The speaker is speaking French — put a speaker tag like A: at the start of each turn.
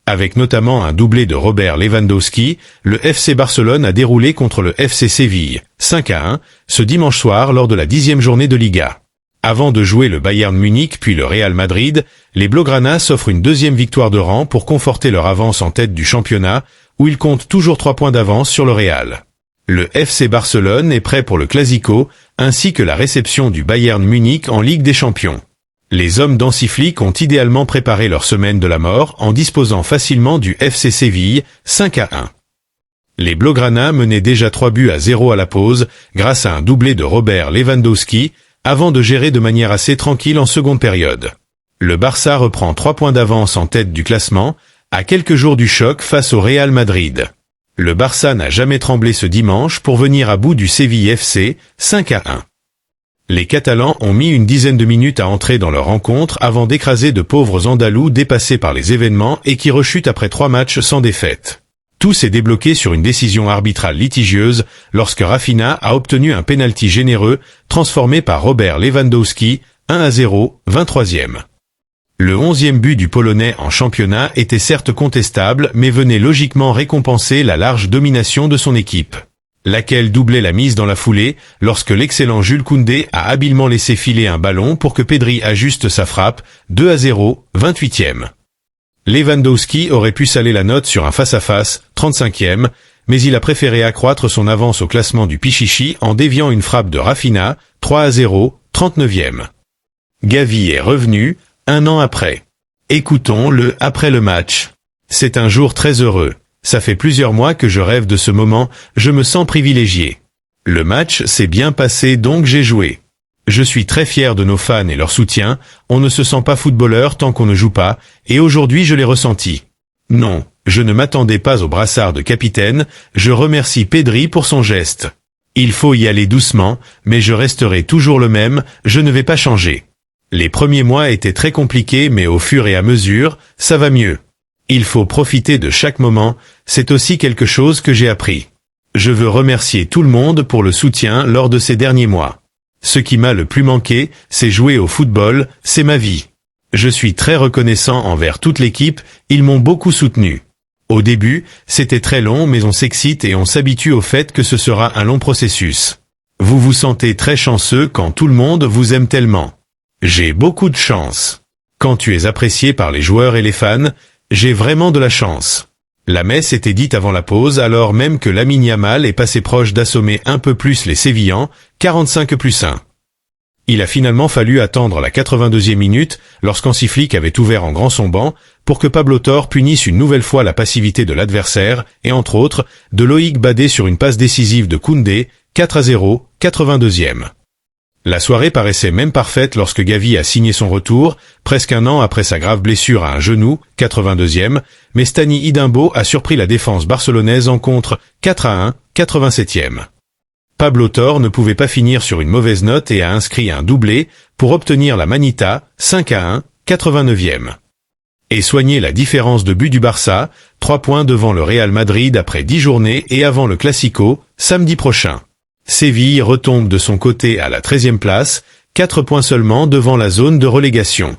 A: Avec notamment un doublé de Robert Lewandowski, le FC Barcelone a déroulé contre le FC Séville, 5-1, ce dimanche soir lors de la 10e journée de Liga. Avant de jouer le Bayern Munich puis le Real Madrid, les Blaugrana s'offrent une deuxième victoire de rang pour conforter leur avance en tête du championnat, où ils comptent toujours 3 points d'avance sur le Real. Le FC Barcelone est prêt pour le Classico, ainsi que la réception du Bayern Munich en Ligue des Champions. Les hommes d'Hansi Flick ont idéalement préparé leur semaine de la mort en disposant facilement du FC Séville, 5-1. Les Blaugrana menaient déjà 3-0 à la pause, grâce à un doublé de Robert Lewandowski, avant de gérer de manière assez tranquille en seconde période. Le Barça reprend 3 points d'avance en tête du classement, à quelques jours du choc face au Real Madrid. Le Barça n'a jamais tremblé ce dimanche pour venir à bout du Séville FC, 5-1. Les Catalans ont mis une dizaine de minutes à entrer dans leur rencontre avant d'écraser de pauvres Andalous dépassés par les événements et qui rechutent après 3 matchs sans défaite. Tout s'est débloqué sur une décision arbitrale litigieuse lorsque Rafinha a obtenu un pénalty généreux transformé par Robert Lewandowski, 1-0, 23e. Le 11e but du Polonais en championnat était certes contestable mais venait logiquement récompenser la large domination de son équipe, laquelle doublait la mise dans la foulée lorsque l'excellent Jules Koundé a habilement laissé filer un ballon pour que Pedri ajuste sa frappe, 2-0, 28e. Lewandowski aurait pu saler la note sur un face-à-face, 35e, mais il a préféré accroître son avance au classement du Pichichi en déviant une frappe de Rafinha, 3-0, 39e. Gavi est revenu, 1 an après. Écoutons-le après le match. C'est un jour très heureux. Ça fait plusieurs mois que je rêve de ce moment, je me sens privilégié. Le match s'est bien passé donc j'ai joué. Je suis très fier de nos fans et leur soutien, on ne se sent pas footballeur tant qu'on ne joue pas, et aujourd'hui je l'ai ressenti. Non, je ne m'attendais pas au brassard de capitaine, je remercie Pedri pour son geste. Il faut y aller doucement, mais je resterai toujours le même, je ne vais pas changer. Les premiers mois étaient très compliqués mais au fur et à mesure, ça va mieux. Il faut profiter de chaque moment, c'est aussi quelque chose que j'ai appris. Je veux remercier tout le monde pour le soutien lors de ces derniers mois. Ce qui m'a le plus manqué, c'est jouer au football, c'est ma vie. Je suis très reconnaissant envers toute l'équipe, ils m'ont beaucoup soutenu. Au début, c'était très long mais on s'excite et on s'habitue au fait que ce sera un long processus. Vous vous sentez très chanceux quand tout le monde vous aime tellement. J'ai beaucoup de chance. Quand tu es apprécié par les joueurs et les fans, j'ai vraiment de la chance. La messe était dite avant la pause alors même que Lamine Yamal est passé proche d'assommer un peu plus les Sévillans, 45+1. Il a finalement fallu attendre la 82e minute, lorsqu'Hansi Flick avait ouvert en grand son banc, pour que Pablo Torre punisse une nouvelle fois la passivité de l'adversaire, et entre autres, de Loïc Badé sur une passe décisive de Koundé, 4-0, 82e. La soirée paraissait même parfaite lorsque Gavi a signé son retour, presque un an après sa grave blessure à un genou, 82e, mais Stani Idimbo a surpris la défense barcelonaise en contre, 4-1, 87e. Pablo Torre ne pouvait pas finir sur une mauvaise note et a inscrit un doublé pour obtenir la Manita, 5-1, 89e. Et soigner la différence de but du Barça, 3 points devant le Real Madrid après 10 journées et avant le Classico, samedi prochain. Séville retombe de son côté à la 13e place, 4 points seulement devant la zone de relégation.